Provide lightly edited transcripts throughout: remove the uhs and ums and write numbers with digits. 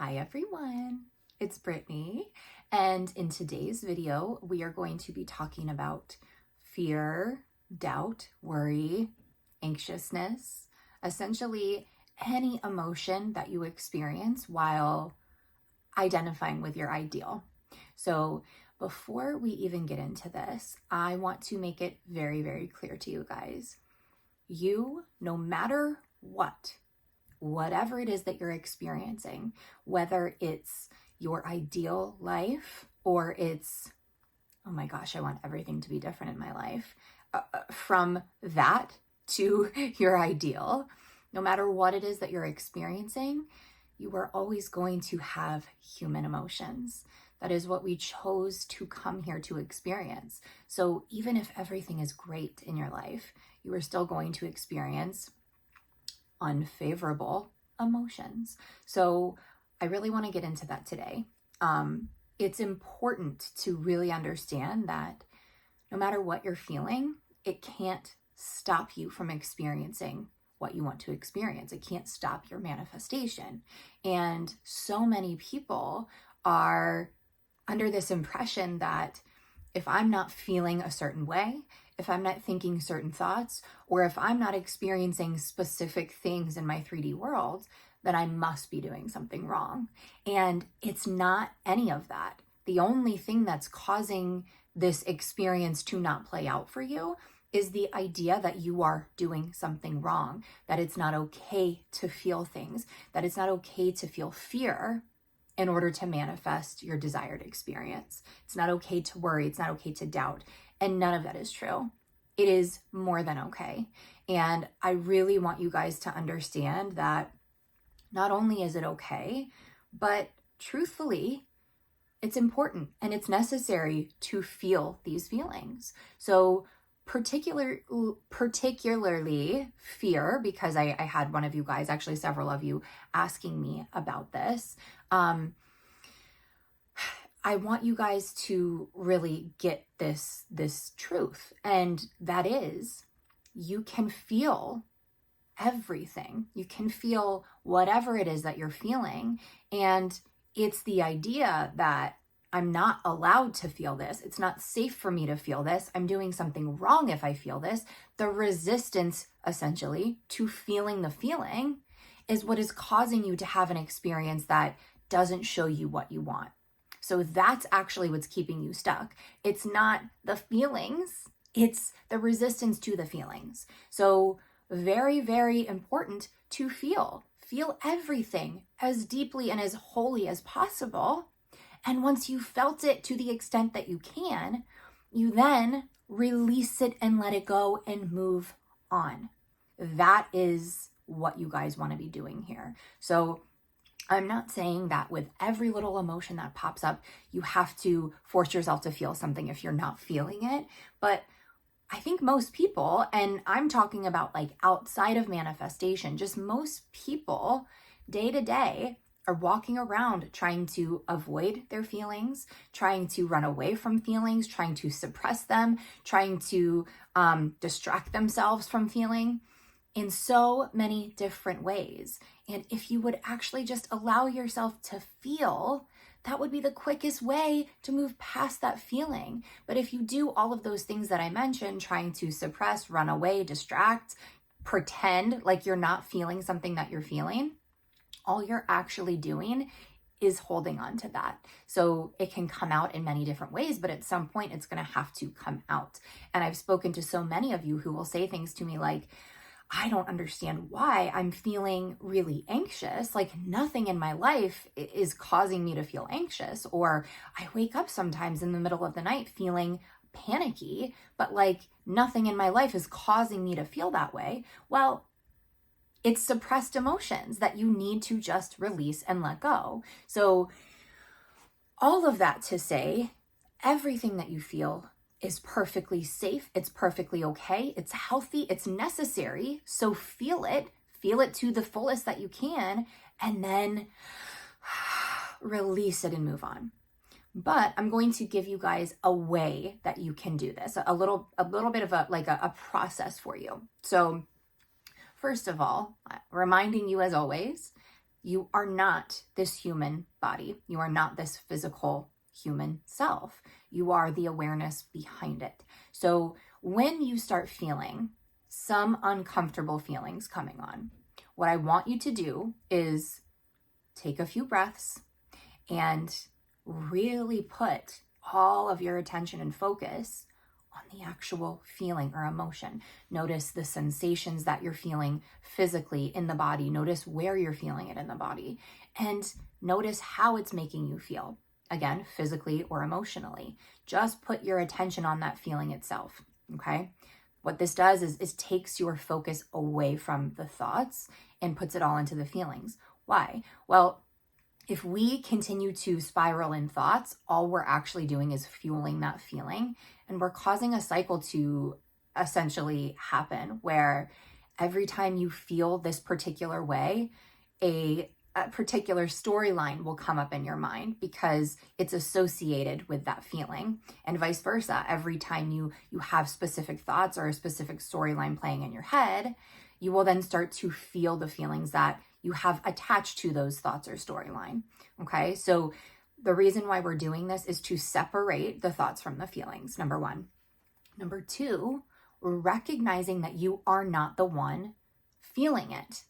Hi everyone, it's Brittany, and in today's video we are going to be talking about fear, doubt, worry, anxiousness, essentially any emotion that you experience while identifying with your ideal. So before we even get into this, I want to make it very, very clear to you guys. You, no matter whatever it is that you're experiencing, whether it's your ideal life or it's, oh my gosh, I want everything to be different in my life, from that to your ideal, no matter what it is that you're experiencing, you are always going to have human emotions. That is what we chose to come here to experience. So even if everything is great in your life, you are still going to experience unfavorable emotions. So I really want to get into that today. It's important to really understand that no matter what you're feeling, it can't stop you from experiencing what you want to experience. It can't stop your manifestation. And so many people are under this impression that if I'm not feeling a certain way, if I'm not thinking certain thoughts, or if I'm not experiencing specific things in my 3D world, then I must be doing something wrong. And it's not any of that. The only thing that's causing this experience to not play out for you is the idea that you are doing something wrong, that it's not okay to feel things, that it's not okay to feel fear in order to manifest your desired experience. It's not okay to worry. It's not okay to doubt. And none of that is true. It is more than okay. And I really want you guys to understand that not only is it okay, but truthfully, it's important and it's necessary to feel these feelings. So particularly fear, because I had one of you guys, actually several of you, asking me about this. I want you guys to really get this truth, and that is, you can feel everything. You can feel whatever it is that you're feeling, and it's the idea that I'm not allowed to feel this. It's not safe for me to feel this. I'm doing something wrong if I feel this. The resistance, essentially, to feeling the feeling is what is causing you to have an experience that doesn't show you what you want. So that's actually what's keeping you stuck. It's not the feelings, it's the resistance to the feelings. So very, very important to feel everything as deeply and as wholly as possible. And once you've felt it to the extent that you can, you then release it and let it go and move on. That is what you guys want to be doing here. So I'm not saying that with every little emotion that pops up, you have to force yourself to feel something if you're not feeling it. But I think most people, and I'm talking about like outside of manifestation, just most people day to day are walking around trying to avoid their feelings, trying to run away from feelings, trying to suppress them, trying to distract themselves from feeling in so many different ways. And if you would actually just allow yourself to feel, that would be the quickest way to move past that feeling. But if you do all of those things that I mentioned, trying to suppress, run away, distract, pretend like you're not feeling something that you're feeling, all you're actually doing is holding on to that. So it can come out in many different ways, but at some point it's going to have to come out. And I've spoken to so many of you who will say things to me like, I don't understand why I'm feeling really anxious. Like nothing in my life is causing me to feel anxious. Or I wake up sometimes in the middle of the night feeling panicky, but like nothing in my life is causing me to feel that way. Well, it's suppressed emotions that you need to just release and let go. So all of that to say, everything that you feel is perfectly safe. It's perfectly okay. It's healthy. It's necessary. So feel it to the fullest that you can, and then release it and move on. But I'm going to give you guys a way that you can do this, a little bit of a process for you. So first of all, reminding you as always, You are not this human body. You are not this physical human self. You are the awareness behind it. So when you start feeling some uncomfortable feelings coming on, what I want you to do is take a few breaths and really put all of your attention and focus on the actual feeling or emotion. Notice the sensations that you're feeling physically in the body. Notice where you're feeling it in the body, and notice how it's making you feel. Again, physically or emotionally. Just put your attention on that feeling itself, okay? What this does is takes your focus away from the thoughts and puts it all into the feelings. Why? Well, if we continue to spiral in thoughts, all we're actually doing is fueling that feeling, and we're causing a cycle to essentially happen where every time you feel this particular way, a particular storyline will come up in your mind because it's associated with that feeling, and vice versa. Every time you have specific thoughts or a specific storyline playing in your head, you will then start to feel the feelings that you have attached to those thoughts or storyline. Okay, so the reason why we're doing this is to separate the thoughts from the feelings, number one. Number two, we're recognizing that you are not the one feeling it.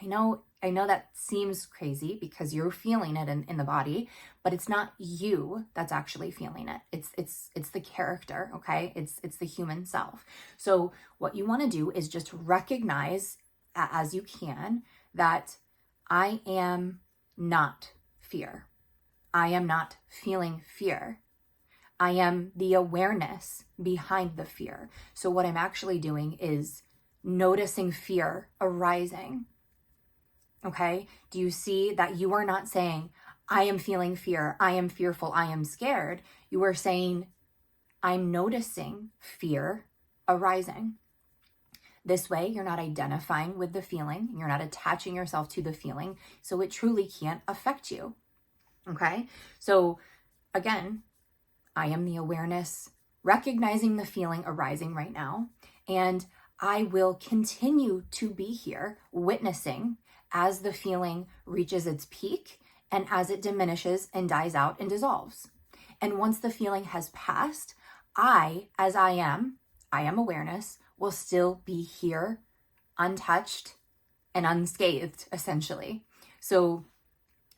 I know that seems crazy because you're feeling it in the body, but it's not you that's actually feeling it. It's the character, okay? It's the human self. So what you want to do is just recognize as you can that I am not fear. I am not feeling fear. I am the awareness behind the fear. So what I'm actually doing is noticing fear arising. Okay? Do you see that you are not saying, I am feeling fear, I am fearful, I am scared? You are saying, I'm noticing fear arising. This way, you're not identifying with the feeling, you're not attaching yourself to the feeling, so it truly can't affect you. Okay? So again, I am the awareness, recognizing the feeling arising right now, and I will continue to be here witnessing as the feeling reaches its peak and as it diminishes and dies out and dissolves. And once the feeling has passed, I am awareness, will still be here, untouched and unscathed, essentially. So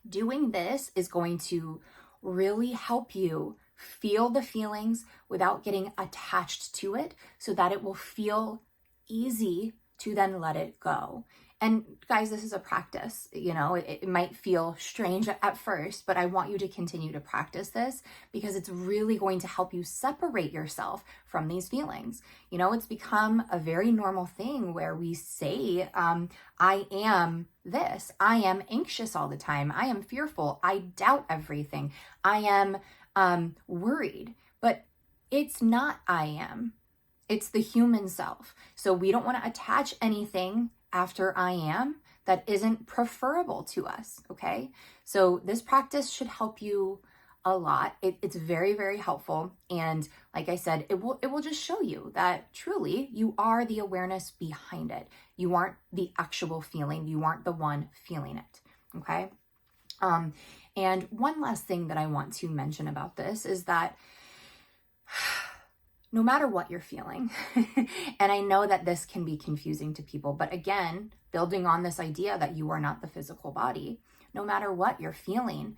doing this is going to really help you feel the feelings without getting attached to it, so that it will feel easy to then let it go. And guys, this is a practice. It might feel strange at first, but I want you to continue to practice this because it's really going to help you separate yourself from these feelings. It's become a very normal thing where we say, I am this. I am anxious all the time. I am fearful. I doubt everything. I am worried. But it's not I am. It's the human self. So we don't want to attach anything after I am that isn't preferable to us, okay? So this practice should help you a lot. It's very, very helpful. And like I said, it will just show you that truly you are the awareness behind it. You aren't the actual feeling. You aren't the one feeling it, okay? And one last thing that I want to mention about this is that no matter what you're feeling, and I know that this can be confusing to people, but again, building on this idea that you are not the physical body, no matter what you're feeling,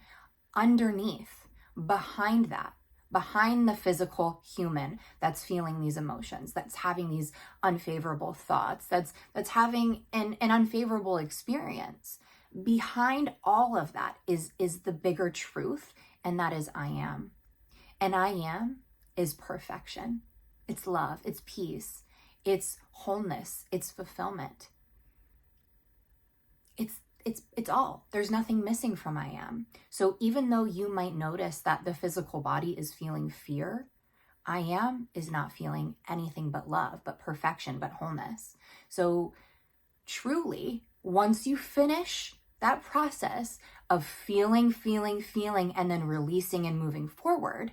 underneath, behind that, behind the physical human that's feeling these emotions, that's having these unfavorable thoughts, that's having an unfavorable experience, behind all of that is the bigger truth, and that is I am. And I am is perfection. It's love, it's peace, it's wholeness, it's fulfillment. It's all. There's nothing missing from I am. So even though you might notice that the physical body is feeling fear, I am is not feeling anything but love, but perfection, but wholeness. So truly, once you finish that process of feeling, and then releasing and moving forward,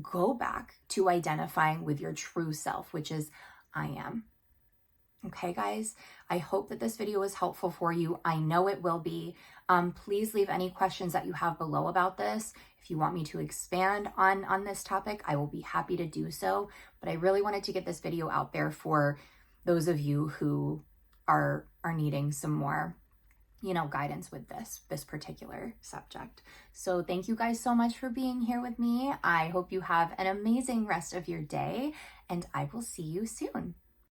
go back to identifying with your true self, which is I am. Okay, guys, I hope that this video was helpful for you. I know it will be. Please leave any questions that you have below about this. If you want me to expand on this topic, I will be happy to do so. But I really wanted to get this video out there for those of you who are needing some more, guidance with this particular subject. So thank you guys so much for being here with me. I hope you have an amazing rest of your day, and I will see you soon.